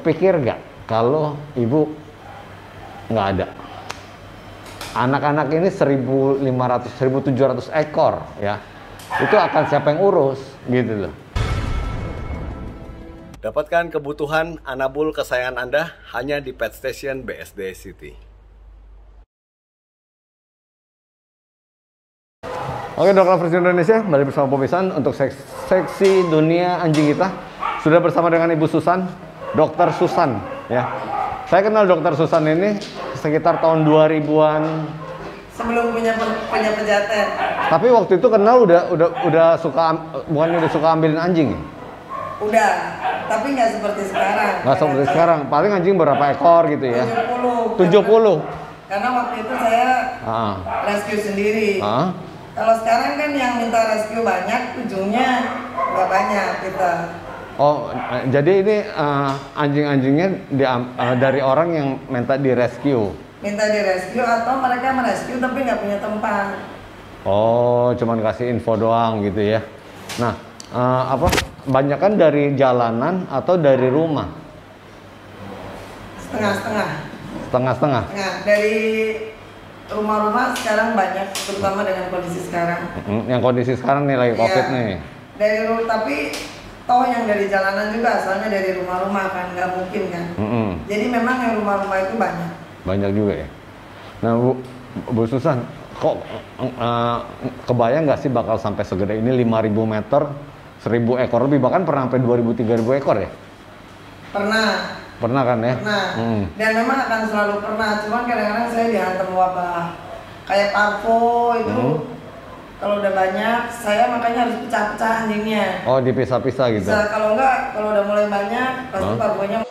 kepikir nggak kalau ibu nggak ada? Anak-anak ini 1.500, 1.700 ekor ya. Itu akan siapa yang urus gitu loh. Dapatkan kebutuhan anabul kesayangan Anda hanya di Pet Station BSD City. Oke, Dog Lovers Indonesia, kembali bersama Popisan untuk seksi dunia anjing kita. Sudah bersama dengan Ibu Susan, Dokter Susan ya. Saya kenal Dokter Susan ini sekitar tahun 2000-an. Sebelum punya pejantan. Tapi waktu itu kenal udah suka, bukan udah suka ambilin anjing ya? Udah, tapi nggak seperti sekarang. Nggak seperti sekarang, paling anjing berapa ekor gitu ya? 70. 70. Karena waktu itu saya rescue sendiri. Kalau sekarang kan yang minta rescue banyak, ujungnya nggak banyak kita. Oh, jadi ini anjing-anjingnya dari orang yang minta di rescue? Minta di rescue atau mereka merescue tapi nggak punya tempat. Oh, cuman kasih info doang gitu ya. Nah, banyakan dari jalanan atau dari rumah? Setengah-setengah. Setengah-setengah? Nah, dari rumah-rumah sekarang banyak, terutama dengan kondisi sekarang. Yang kondisi sekarang nih lagi COVID nih. Tapi toh yang dari jalanan juga asalnya dari rumah-rumah kan, nggak mungkin kan. Jadi memang yang rumah-rumah itu banyak. Banyak juga ya. Nah, Bu Susan, kok kebayang nggak sih bakal sampai segede ini 5.000 meter, 1.000 ekor lebih, bahkan pernah sampai 2.000-3.000 ekor ya? Pernah kan ya? Pernah. Dan memang akan selalu pernah. Cuman kadang-kadang saya dihantam wabah. Kayak parvo itu, kalau udah banyak, saya makanya harus pecah-pecah anjingnya. Oh, dipisah-pisah gitu? Bisa, kalau enggak, kalau udah mulai banyak, pasti parvonya.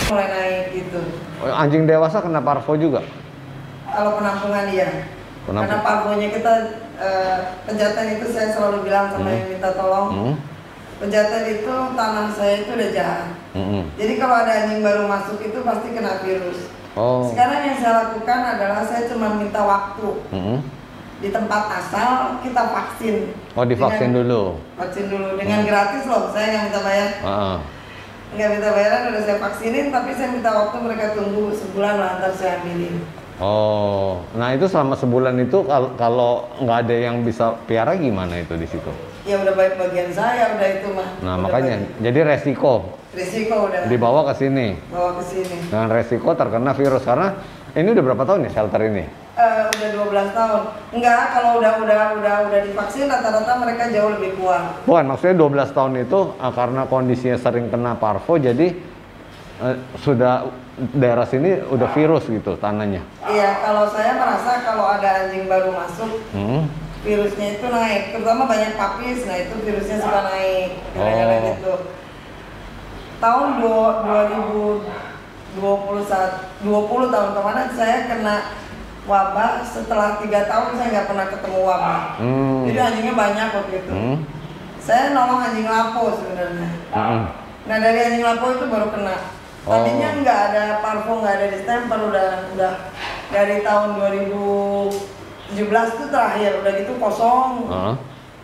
Mulai naik gitu. Anjing dewasa kena parvo juga? Kalau penampungan iya. Karena parvonya kita penjantan itu saya selalu bilang sama yang minta tolong. Penjantan itu tanah saya itu udah jahat. Jadi kalau ada anjing baru masuk itu pasti kena virus. Sekarang yang saya lakukan adalah saya cuma minta waktu. Di tempat asal kita vaksin. Oh, divaksin dulu? Vaksin dulu dengan gratis loh, saya nggak minta bayar. Nggak minta bayaran, udah saya vaksinin, tapi saya minta waktu mereka tunggu sebulan lah, ntar saya ambilin. Oh, nah itu selama sebulan itu kalau nggak ada yang bisa piara gimana itu di situ? Ya udah baik bagian saya, udah itu mah. Nah makanya, jadi resiko udah dibawa ke sini. Bawa ke sini. Dengan resiko terkena virus, karena ini udah berapa tahun ya shelter ini? Udah 12 tahun. Enggak, kalau udah divaksin rata-rata mereka jauh lebih kuat. Bukan, maksudnya 12 tahun itu karena kondisinya sering kena parvo, jadi sudah daerah sini udah virus gitu tanahnya. Iya, kalau saya merasa kalau ada anjing baru masuk, virusnya itu naik. Terutama banyak papis, nah itu virusnya suka naik. Kadang-kadang gitu. Tahun 2020 tahun kemarin saya kena wabah, setelah 3 tahun saya nggak pernah ketemu wabah. Jadi anjingnya banyak waktu itu. Saya nolong anjing lapo sebenarnya. Nah dari anjing lapo itu baru kena. Tadinya nggak ada parvo, nggak ada distemper, udah dari tahun 2017 itu terakhir, udah gitu kosong.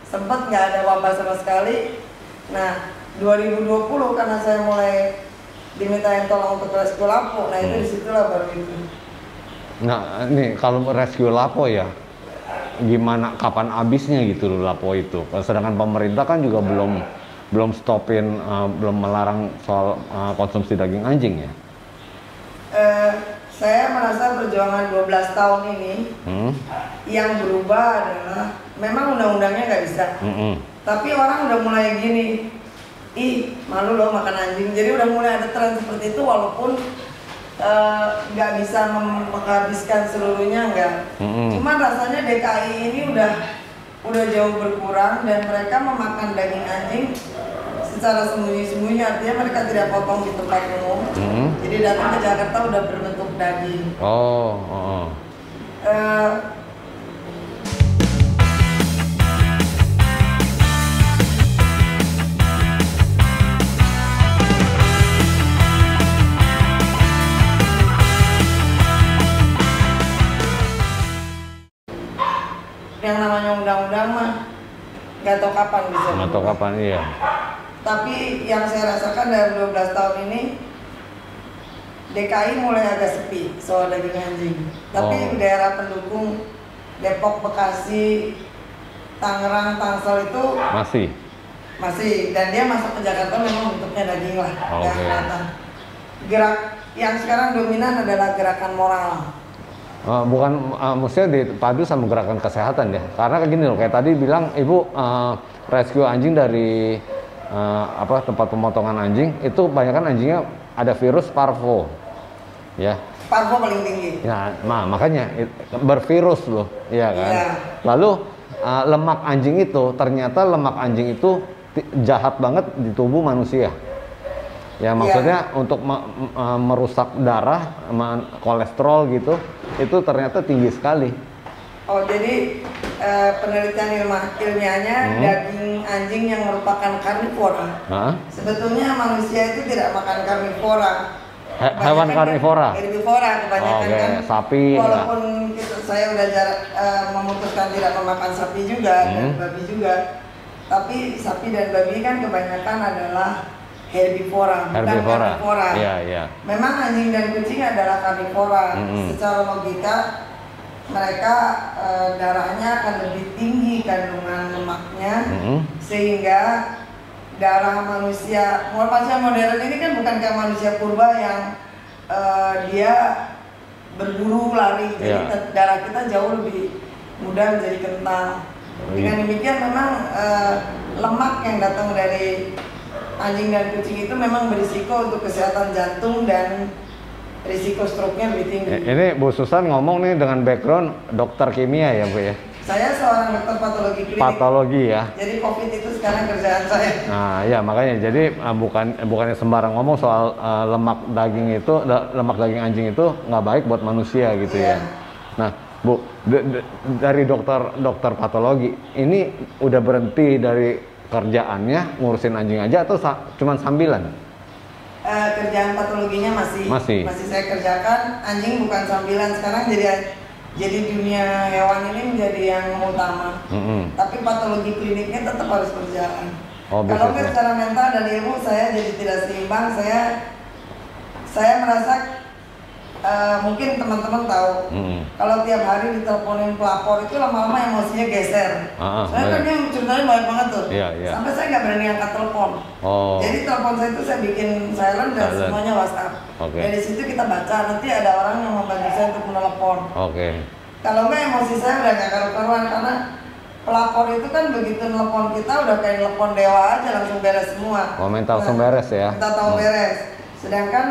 Sempet nggak ada wabah sama sekali. Nah 2020 karena saya mulai dimintain tolong untuk rescue lapo, nah itu disitulah baru itu. Nah, ini kalau rescue lapo ya, gimana, kapan habisnya gitu loh lapo itu? Sedangkan pemerintah kan juga belum stopin, belum melarang soal konsumsi daging anjing ya? Saya merasa perjuangan 12 tahun ini yang berubah adalah memang undang-undangnya nggak bisa. Tapi orang udah mulai gini, ih malu loh makan anjing. Jadi udah mulai ada tren seperti itu, walaupun nggak bisa menghabiskan seluruhnya, nggak. Cuman rasanya DKI ini udah jauh berkurang dan mereka memakan daging anjing secara sembunyi-sembunyi, artinya mereka tidak potong di tempat umum. Jadi datang ke Jakarta udah berbentuk daging. yang namanya undang-undang mah nggak tahu kapan bisa. Nggak tahu kapan, iya. Tapi yang saya rasakan dalam 12 tahun ini DKI mulai agak sepi soal daging anjing. Tapi daerah pendukung Depok, Bekasi, Tangerang, Tangsel itu masih, dan dia masuk ke Jakarta memang bentuknya daging lah, nggak kelihatan. Gerak yang sekarang dominan adalah gerakan moral. Bukan, maksudnya dipadu sama gerakan kesehatan ya, karena kayak gini loh, kayak tadi bilang ibu rescue anjing dari tempat pemotongan anjing itu kebanyakan anjingnya ada virus parvo, ya. Parvo paling tinggi. Ya, nah makanya bervirus loh, iya kan. Ya. Lalu lemak anjing itu ternyata lemak anjing itu jahat banget di tubuh manusia. Ya maksudnya untuk merusak darah, kolesterol gitu, itu ternyata tinggi sekali. Oh jadi penelitian ilmiahnya daging anjing yang merupakan karnivora. Sebetulnya manusia itu tidak makan karnivora. Hewan karnivora. Herbivora kebanyakan kan. Sapi. Walaupun saya udah memutuskan tidak memakan sapi juga dan babi juga, tapi sapi dan babi kan kebanyakan adalah herbivora, bukan karnivora. Iya. Memang anjing dan kucing adalah karnivora. Secara logika mereka darahnya akan lebih tinggi kandungan lemaknya, sehingga darah manusia modern ini kan bukan kayak manusia purba yang dia berburu lari, jadi darah kita jauh lebih mudah menjadi kental. Dengan demikian memang lemak yang datang dari anjing dan kucing itu memang berisiko untuk kesehatan jantung dan risiko stroke-nya lebih tinggi. Ini Bu Susan ngomong nih dengan background dokter kimia ya Bu ya? Saya seorang dokter patologi klinik. Patologi ya. Jadi COVID itu sekarang kerjaan saya. Nah, ya makanya jadi bukannya sembarang ngomong soal lemak daging anjing itu nggak baik buat manusia gitu ya. Nah, Bu, dari dokter patologi ini udah berhenti dari kerjaannya ngurusin anjing aja atau cuma sambilan? Kerjaan patologinya masih saya kerjakan. Anjing bukan sambilan, sekarang jadi dunia hewan ini menjadi yang utama. Tapi patologi kliniknya tetap harus berjalan. Kalau nggak secara mental dan ilmu saya jadi tidak seimbang. Saya merasa mungkin teman-teman tahu kalau tiap hari diteleponin pelapor itu lama-lama emosinya geser. Saya kan yang ceritanya banyak banget tuh. Sampai saya nggak berani angkat telepon. Jadi telepon saya itu saya bikin silent dan semuanya WhatsApp. Dari situ kita baca, nanti ada orang yang membantu saya untuk menelepon. Kalau nggak emosi saya udah nggak karu-karuan, karena pelapor itu kan begitu telepon kita udah kayak telepon dewa aja, langsung beres semua. Minta langsung beres ya. Kita tahu beres. Sedangkan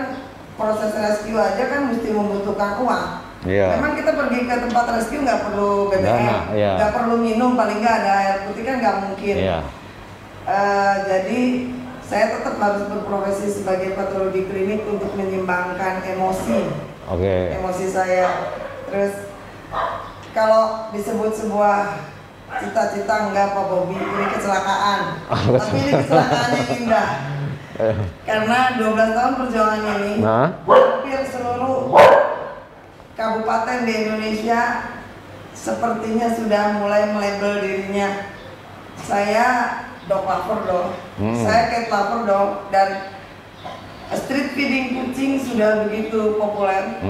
proses rescue aja kan mesti membutuhkan uang. Memang kita pergi ke tempat rescue nggak perlu BBM, nggak perlu minum, paling nggak ada air putih kan nggak mungkin. Jadi saya tetap harus berprofesi sebagai patologi klinik untuk menyeimbangkan emosi. Emosi saya. Terus kalau disebut sebuah cita-cita enggak Pak Bobi, ini kecelakaan. Tapi ini kecelakaan yang indah. Karena 12 tahun perjuangan ini, hampir seluruh kabupaten di Indonesia sepertinya sudah mulai melabel dirinya. Saya dog lover dong, saya cat lover dong, dan street feeding kucing sudah begitu populer.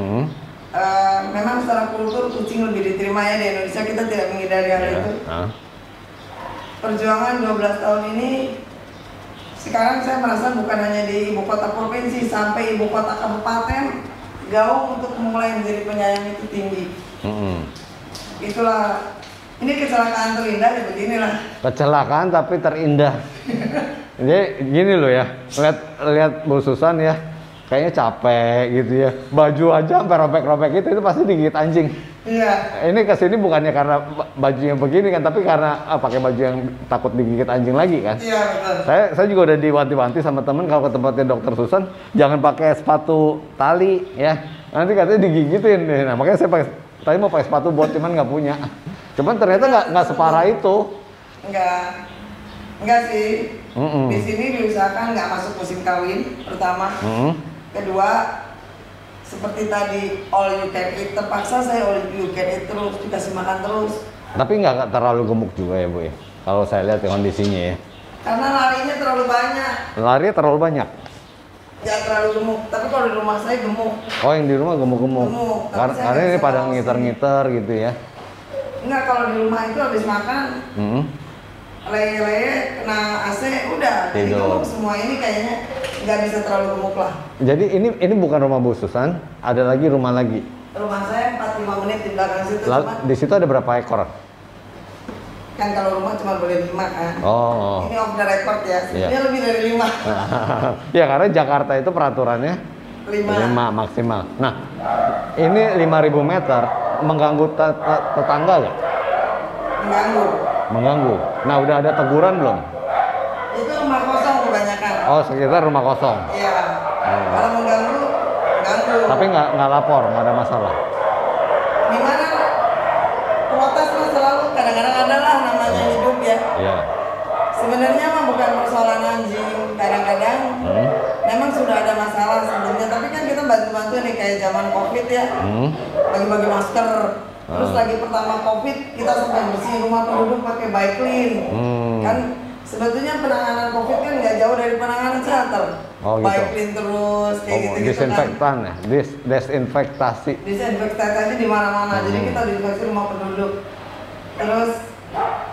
Memang secara kultur kucing lebih diterima ya di Indonesia, kita tidak menghindari hal itu. Perjuangan 12 tahun ini, sekarang saya merasa bukan hanya di ibu kota provinsi, sampai ibu kota kabupaten, gaung untuk mulai menjadi penyayang itu tinggi. Itulah, ini kecelakaan terindah ya beginilah. Kecelakaan tapi terindah. Jadi gini loh ya, lihat Bu Susan ya, kayaknya capek gitu ya. Baju aja sampai robek-robek itu pasti digigit anjing. Ini kesini bukannya karena bajunya begini kan, tapi karena pakai baju yang takut digigit anjing lagi kan. Betul. Saya juga udah diwanti-wanti sama temen kalau ke tempatnya dokter Susan, jangan pakai sepatu tali ya. Nanti katanya digigitin deh. Nah makanya saya tadi mau pakai sepatu bot, cuman nggak punya. Cuman ternyata nggak separah itu. Enggak sih. Di sini diusahakan nggak masuk musim kawin pertama. Kedua, seperti tadi all you can eat, terpaksa saya all you can eat terus, dikasih makan terus. Tapi nggak terlalu gemuk juga ya Bu ya? Kalau saya lihat kondisinya ya. Karena larinya terlalu banyak. Larinya terlalu banyak? Nggak terlalu gemuk, tapi kalau di rumah saya gemuk. Oh, yang di rumah gemuk-gemuk? Gemuk. Karena ini pada ngiter-ngiter gitu ya? Enggak, kalau di rumah itu habis makan, leye-leye kena AC, udah. Jadi gemuk semua. Ini kayaknya nggak bisa terlalu gemuk lah. Jadi ini bukan rumah Bu Susan, ada lagi rumah lagi? Rumah saya 45 menit di belakang situ. Di situ ada berapa ekor? Kan kalau rumah cuma boleh 5 kan. Oh. Ini off the record ya. Sebenarnya lebih dari 5. Ya karena Jakarta itu peraturannya 5 maksimal. Nah, ini 5.000 meter mengganggu tetangga nggak? Mengganggu. Nah, udah ada teguran belum? Itu rumah kosong kebanyakan. Oh, sekitar rumah kosong. Iya. Kalau mengganggu. Tapi nggak lapor, nggak ada masalah. Gimana? Protes mah selalu kadang-kadang ada lah namanya hidup ya. Iya. Sebenarnya mah bukan persoalan anjing, kadang-kadang memang sudah ada masalah sebelumnya, tapi kan kita bantu-bantu nih kayak zaman Covid ya. Bagi-bagi masker. Terus lagi pertama Covid kita sampai bersih rumah penduduk pakai bike clean. Kan sebetulnya penanganan Covid kan nggak jauh dari penanganan shelter. Oh, gitu. Bike clean terus kayak gitu-gitu disinfektan kan. Ya, desinfektasi. Disinfektasi di mana-mana. Jadi kita disinfeksi rumah penduduk. Terus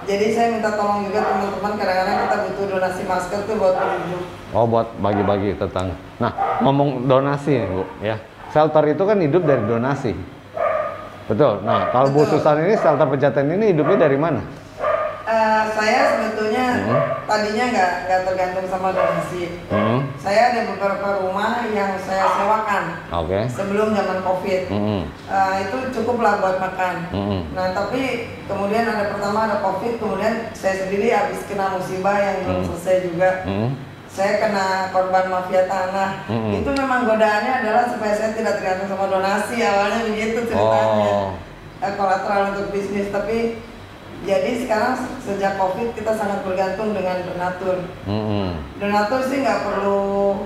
jadi saya minta tolong juga teman-teman, kadang-kadang kita butuh donasi masker tuh buat penduduk. Oh, buat bagi-bagi tetangga. Nah, ngomong donasi Bu ya. Shelter itu kan hidup dari donasi. Betul. Nah, kalau Bu Susan ini shelter Pejaten ini hidupnya dari mana? Saya sebetulnya tadinya nggak tergantung sama donasi. Saya ada beberapa rumah yang saya sewakan. Sebelum zaman Covid. Itu cukup lah buat makan. Nah, tapi kemudian pertama ada Covid, kemudian saya sendiri habis kena musibah yang belum selesai juga. Saya kena korban mafia tanah. Itu memang godaannya adalah supaya saya tidak tergantung sama donasi. Awalnya begitu ceritanya. Kolateral untuk bisnis, tapi jadi sekarang sejak Covid kita sangat bergantung dengan donatur. Donatur sih nggak perlu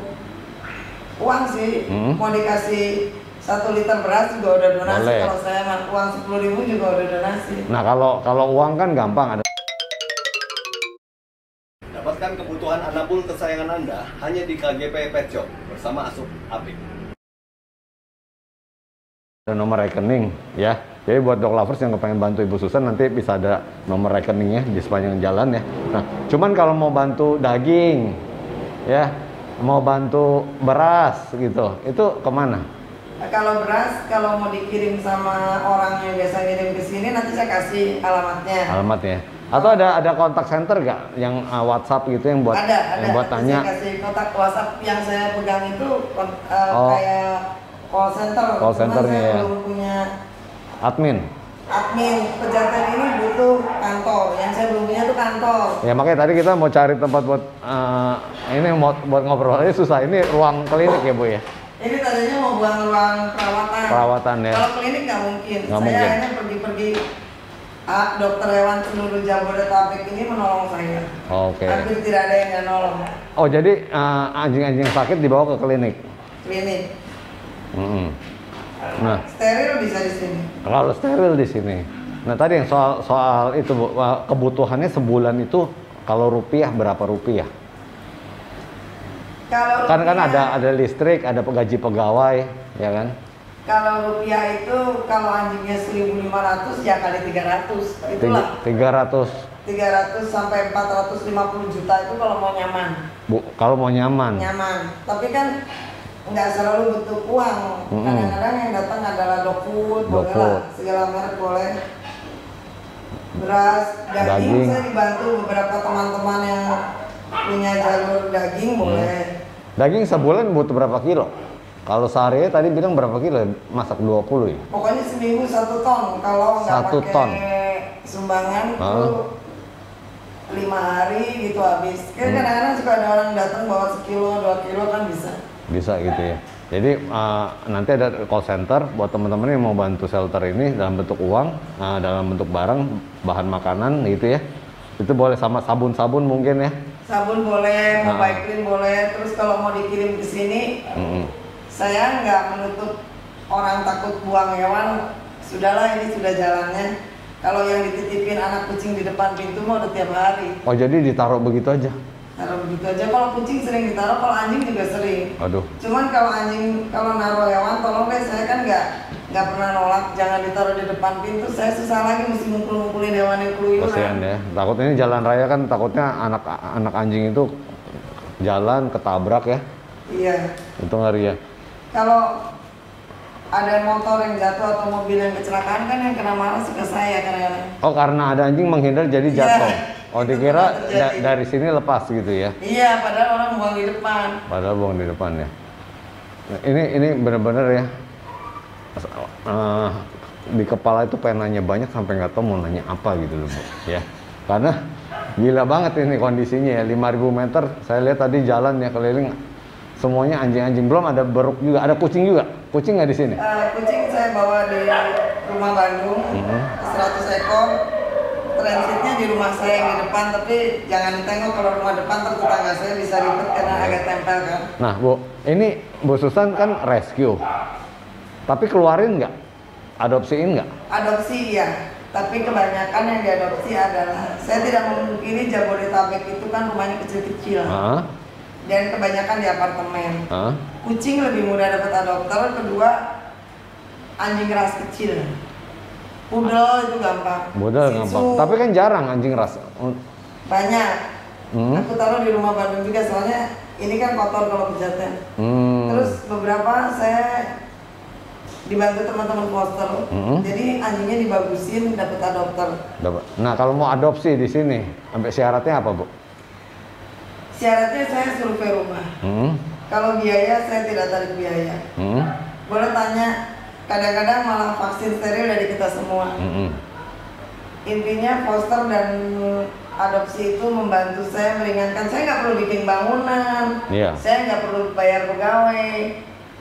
uang sih. Mau dikasih 1 liter beras juga udah donasi. Boleh. Kalau saya uang 10.000 juga udah donasi. Nah, kalau uang kan gampang ada. Dapatkan kebutuhan anabul kesayangan Anda hanya di KGP Pet Shop bersama Asup Apik. Ada nomor rekening ya. Jadi buat dog lovers yang kepengen bantu Ibu Susan nanti bisa ada nomor rekeningnya di sepanjang jalan ya. Nah, cuman kalau mau bantu daging ya, mau bantu beras gitu, itu kemana? Kalau beras, kalau mau dikirim sama orang yang biasa ngirim ke sini, nanti saya kasih alamatnya. Alamatnya. Atau ada kontak center nggak yang WhatsApp gitu yang buat yang buat tanya? Saya kasih kontak WhatsApp yang saya pegang itu kayak call center. Call centernya ya. Belum punya admin Pejaten ini butuh kantor. Yang saya belum punya tuh kantor. Ya makanya tadi kita mau cari tempat buat ini buat ngobrol aja susah. Ini ruang klinik ya Bu ya. Ini tadinya mau buang ruang perawatan. Perawatan ya. Kalau klinik nggak mungkin. Saya hanya pergi-pergi. Dokter hewan seluruh Jabodetabek ini menolong saya. Hampir tidak ada yang nggak nolong. Oh, jadi anjing-anjing sakit dibawa ke klinik? Klinik. Nah, steril bisa di sini. Kalau steril di sini. Nah, tadi yang soal itu Bu, kebutuhannya sebulan itu kalau rupiah berapa rupiah? Kalau kan ada listrik, ada gaji pegawai, ya kan? Kalau rupiah itu kalau anjingnya 1.500 ya kali 300. Itulah. 300 sampai 450 juta itu kalau mau nyaman. Bu, kalau mau nyaman. Nyaman. Tapi kan nggak selalu butuh uang. Kadang-kadang yang datang adalah dog food, boleh lah, segala merek boleh. Beras, daging saya dibantu beberapa teman-teman yang punya jalur daging boleh. Daging sebulan butuh berapa kilo? Kalau sehari tadi bilang berapa kilo? Masak 20 ya? Pokoknya seminggu 1 ton. Kalau nggak pakai sumbangan itu 5 hari gitu habis. Kadang-kadang suka ada orang datang bawa 1 kilo, 2 kilo kan bisa. Bisa gitu ya. Jadi nanti ada call center buat teman-teman yang mau bantu shelter ini dalam bentuk uang, dalam bentuk barang, bahan makanan gitu ya. Itu boleh sama sabun-sabun mungkin ya. Sabun boleh, mau bike clean boleh. Terus kalau mau dikirim ke sini, saya nggak menutup orang takut buang hewan. Sudahlah, ini sudah jalannya. Kalau yang dititipin anak kucing di depan pintu mah udah tiap hari. Oh jadi ditaruh begitu aja? Taruh begitu aja. Kalau kucing sering ditaruh, kalau anjing juga sering. Aduh. Cuman kalau anjing, kalau naruh hewan, tolong deh, saya kan nggak pernah nolak, jangan ditaruh di depan pintu. Saya susah lagi mesti ngumpulin hewan yang keluyuran. Kasihan ya. Takut ini jalan raya kan, takutnya anak anjing itu jalan ketabrak ya. Iya. Itu ngeri ya. Kalau ada motor yang jatuh atau mobil yang kecelakaan kan yang kena marah suka saya kadang-kadang. Oh karena ada anjing menghindar jadi Iya. jatuh. Oh dikira Terjadi. dari sini lepas gitu ya? Iya, padahal orang buang di depan. Padahal buang di depan ya. Nah, ini benar-benar ya. Di kepala itu pengen nanya banyak sampai nggak tahu mau nanya apa gitu loh Bu. Ya. Karena gila banget ini kondisinya ya. 5.000 meter. Saya lihat tadi jalan ya keliling. Semuanya anjing-anjing, belum ada beruk juga, ada kucing juga. Kucing nggak di sini? Kucing saya bawa di rumah Bandung, 100 ekor. Transitnya di rumah saya yang di depan, tapi jangan tengok kalau rumah depan terus tetangga saya bisa ribet karena agak tempel kan. Nah Bu, ini Bu Susan kan rescue. Tapi keluarin nggak? Adopsiin nggak? Adopsi iya, tapi kebanyakan yang diadopsi adalah, saya tidak memungkiri Jabodetabek itu kan rumahnya kecil-kecil. Dan kebanyakan di apartemen. Kucing lebih mudah dapat adopter, kedua anjing ras kecil. Pudel itu gampang. Pudel gampang. Tapi kan jarang anjing ras. Banyak. Aku taruh di rumah Bandung juga soalnya ini kan kotor kalau pejaten. Terus beberapa saya dibantu teman-teman foster. Jadi anjingnya dibagusin dapat adopter. Nah, kalau mau adopsi di sini, sampai syaratnya apa, Bu? Syaratnya saya survei rumah. Kalau biaya saya tidak tarik biaya. Boleh tanya, kadang-kadang malah vaksin steril dari kita semua. Intinya foster dan adopsi itu membantu saya meringankan. Saya nggak perlu bikin bangunan, saya nggak perlu bayar pegawai.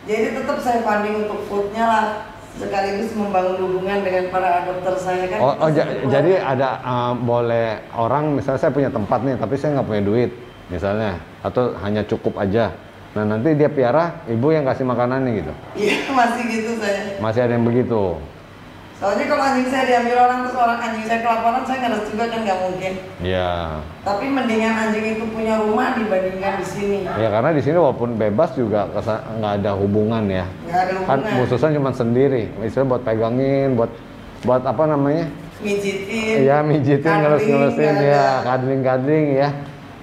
Jadi tetap saya funding untuk foodnya lah, sekaligus membangun hubungan dengan para adopter saya kan. Jadi ada boleh orang misalnya saya punya tempat nih, tapi saya nggak punya duit misalnya, atau hanya cukup aja. Nah nanti dia piara, ibu yang kasih makanannya gitu. Iya masih gitu saya. Masih ada yang begitu. Soalnya kalau anjing saya diambil orang terus orang anjing saya kelaparan, saya nggak juga kan nggak mungkin. Iya. Tapi mendingan anjing itu punya rumah dibandingkan di sini. Ya karena di sini walaupun bebas juga nggak ada hubungan ya. Nggak ada hubungan. Kan khususnya cuma sendiri, misalnya buat pegangin, buat apa namanya? Mijitin. Iya mijitin, ngelus-ngelusin ya, kadling-kadling ya.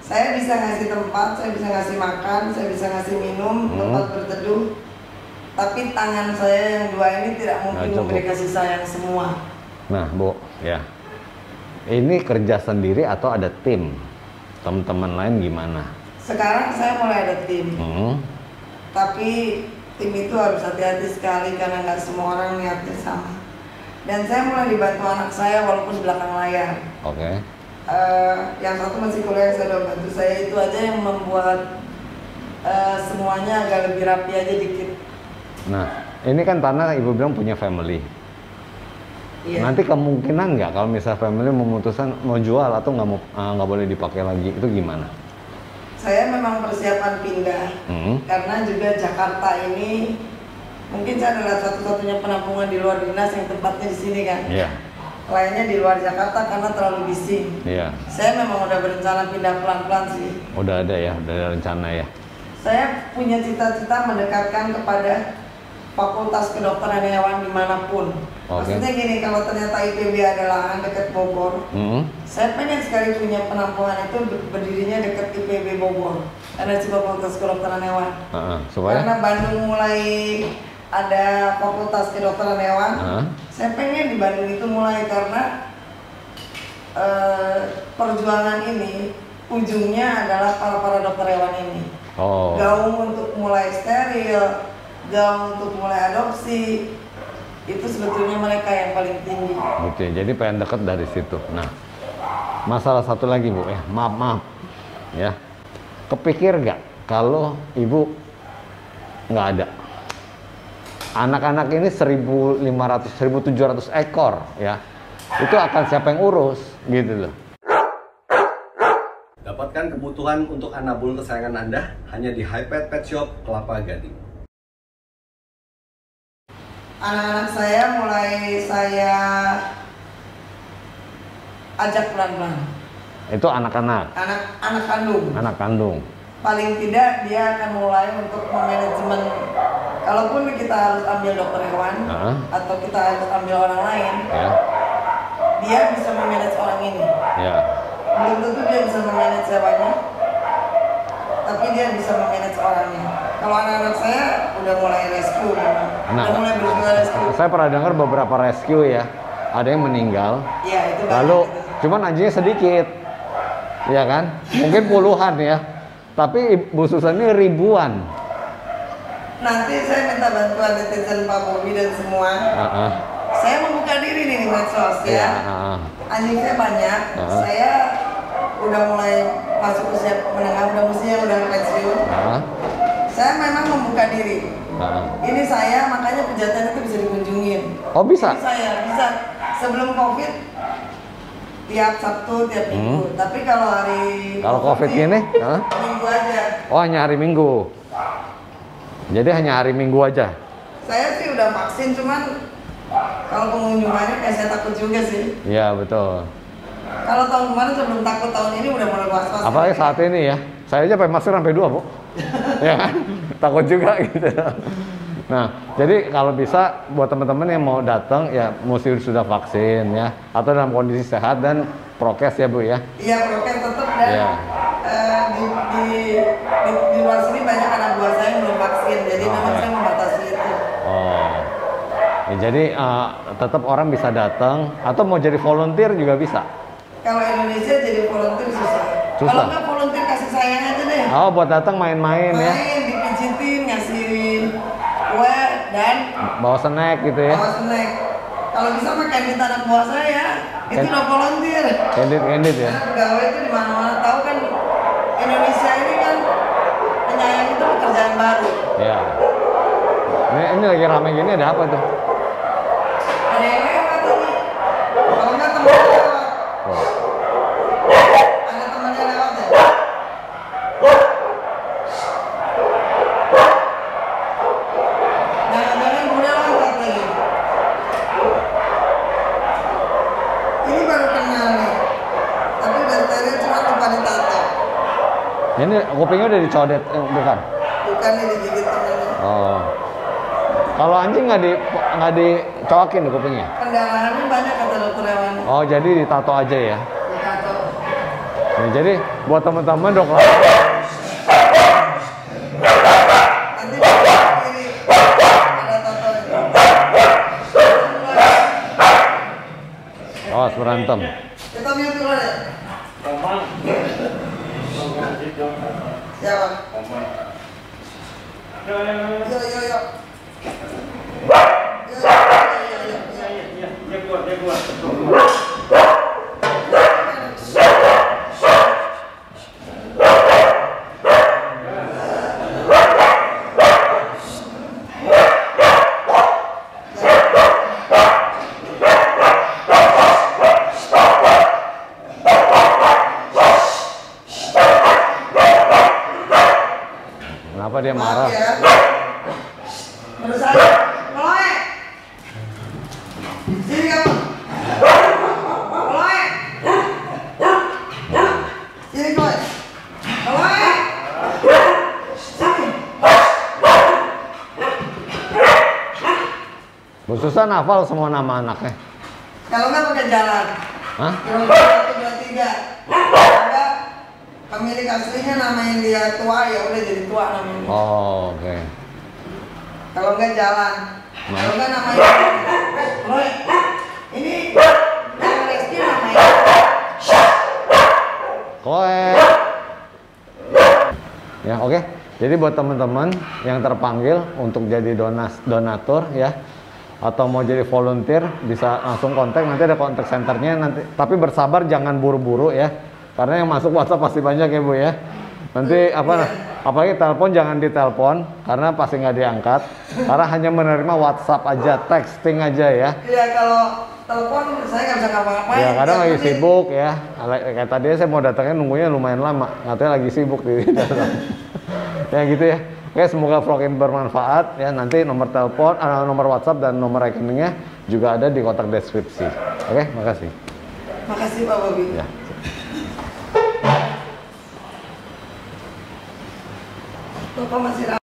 Saya bisa ngasih tempat, saya bisa ngasih makan, saya bisa ngasih minum, tempat berteduh. Tapi tangan saya yang dua ini tidak mungkin memberi kasih sayang semua. Nah, Bu, ya. Ini kerja sendiri atau ada tim? Teman-teman lain gimana? Sekarang saya mulai ada tim. Tapi tim itu harus hati-hati sekali karena nggak semua orang niatnya sama. Dan saya mulai dibantu anak saya walaupun di belakang layar. Oke. Yang satu masih kuliah, saya udah bantu. Saya itu aja yang membuat semuanya agak lebih rapi aja dikit. Nah, ini kan tanah ibu bilang punya family. Iya. Nanti kemungkinan nggak kalau misalnya family memutuskan mau jual atau nggak boleh dipakai lagi, itu gimana? Saya memang persiapan pindah karena juga Jakarta ini mungkin saya adalah satu-satunya penampungan di luar dinas yang tempatnya di sini kan. Iya. Lainnya di luar Jakarta karena terlalu bising. Iya. Saya memang udah berencana pindah pelan-pelan sih. Udah ada ya, udah ada rencana ya. Saya punya cita-cita mendekatkan kepada Fakultas Kedokteran Hewan dimanapun. Maksudnya gini, kalau ternyata IPB adalah dekat Bogor, saya pengen sekali punya penampungan itu berdirinya dekat IPB Bogor, ada Fakultas Kedokteran Hewan. Supaya? Karena Bandung mulai ada Fakultas Kedokteran Hewan, saya pengen di Bandung itu mulai karena perjuangan ini ujungnya adalah para dokter hewan ini. Gaung untuk mulai steril, gaung untuk mulai adopsi, itu sebetulnya mereka yang paling tinggi. Oke, jadi pengen deket dari situ. Nah, masalah satu lagi Bu ya, maaf ya. Kepikir nggak kalau ibu nggak ada? Anak-anak ini 1.500, 1.700 ekor ya. Itu akan siapa yang urus gitu loh. Dapatkan kebutuhan untuk anabul kesayangan Anda hanya di Hypet Pet Shop Kelapa Gading. Anak-anak saya mulai saya ajak pelan-pelan. Itu anak-anak. Anak kandung. Anak kandung. Paling tidak dia akan mulai untuk memanajemen. Kalaupun kita harus ambil dokter hewan atau kita harus ambil orang lain, dia bisa memanage orang ini. Belum tentu dia bisa memanage hewanya, tapi dia bisa memanage orangnya. Kalau anak-anak saya udah mulai rescue, udah mulai berusaha rescue. Saya pernah dengar beberapa rescue ya, ada yang meninggal. Iya, itu lalu cuman anjingnya sedikit, ya kan? Mungkin puluhan ya, tapi Bu Susan ini ribuan. Nanti saya minta bantuan netizen Pak Bobi dan semua. Saya membuka diri nih di medsos ya. Anjing saya banyak. Saya udah mulai masuk usia menengah, udah pensiun. Saya memang membuka diri. Ini saya, makanya pejantan itu bisa dikunjungin. Oh bisa? Ini saya bisa sebelum COVID tiap Sabtu, tiap Minggu. Tapi kalau COVID gini, Minggu aja. Oh hanya hari Minggu. Jadi hanya hari Minggu aja. Saya sih udah vaksin, cuman kalau pengunjungannya kayak saya takut juga sih. Iya betul. Kalau tahun kemarin sebelum takut, tahun ini udah mulai was-was. Apalagi saat ini ya, saya aja pakai masker sampai 2 Bu. Ya kan? Takut juga gitu. Nah, jadi kalau bisa buat teman-teman yang mau datang ya mesti sudah vaksin ya, atau dalam kondisi sehat dan prokes ya Bu ya. Iya prokes tetap dan di luar sini banyak anak buah saya yang belum vaksin, jadi memang saya membatasi itu. Ya, jadi tetap orang bisa datang atau mau jadi volunteer juga bisa. Kalau Indonesia jadi volunteer susah. Kalau nggak volunteer kasih sayang aja deh. Oh buat datang main-main ya. Main, dipijitin, ngasih kue dan bawa snack gitu ya. Bawa snack. Kalau bisa makan di anak buah saya, itu udah volunteer. Candid ya. Karena pegawai itu di mana-mana tahu kan Indonesia ini kan penyayang itu pekerjaan baru. Ya. Ini lagi ramai gini ada apa tuh? Ada yang lewat ini. Kalau nggak temennya lewat. Ada temennya lewat ya. Jangan-jangan udah lewat lagi. Ini baru kenal nih. Tapi udah steril cuma lupa ditato. Ini kupingnya udah dicodet, bukan? Bukan, ini digigit temennya. Oh. Kalau anjing nggak dicoakin kupingnya? Pendarahannya banyak kata dokter hewan. Oh jadi ditato aja ya? Ditato. Nah, jadi buat teman-teman dokter. Nanti kiri ada tatonya. Oh berantem. Kita mute dulu deh. Siapa? Yo. Kenapa dia marah? Menurut saya, Chloe, sini kamu. Chloe, sini Chloe. Chloe, sini. Bu Susan hafal semua nama anaknya? Kalau nggak pakai jalan. Hah? 1, 2, 3. Ada pemilik aslinya namain dia tua, ya udah jadi tua namanya. Oh, oke. Kalau nggak jalan, kalau nggak namanya. Chloe, ini yang rescue namanya. Chloe. Ya, oke. Jadi buat teman-teman yang terpanggil untuk jadi donatur ya, atau mau jadi volunteer bisa langsung kontak, nanti ada kontak centernya nanti. Tapi bersabar jangan buru-buru ya, karena yang masuk WhatsApp pasti banyak ya Bu ya. Nanti apalagi telepon jangan ditelepon karena pasti nggak diangkat, karena hanya menerima WhatsApp aja, texting aja ya. Iya, kalau telepon saya nggak bisa ngapa-ngapain. Ya kadang lagi sibuk ya, kayak tadi saya mau datangnya nunggunya lumayan lama, katanya lagi sibuk di dalam. Ya gitu ya. Oke, semoga vlog ini bermanfaat ya. Nanti nomor telepon, nomor WhatsApp dan nomor rekeningnya juga ada di kotak deskripsi. Oke, makasih. Makasih Pak Bobi. Ya. Bapak masih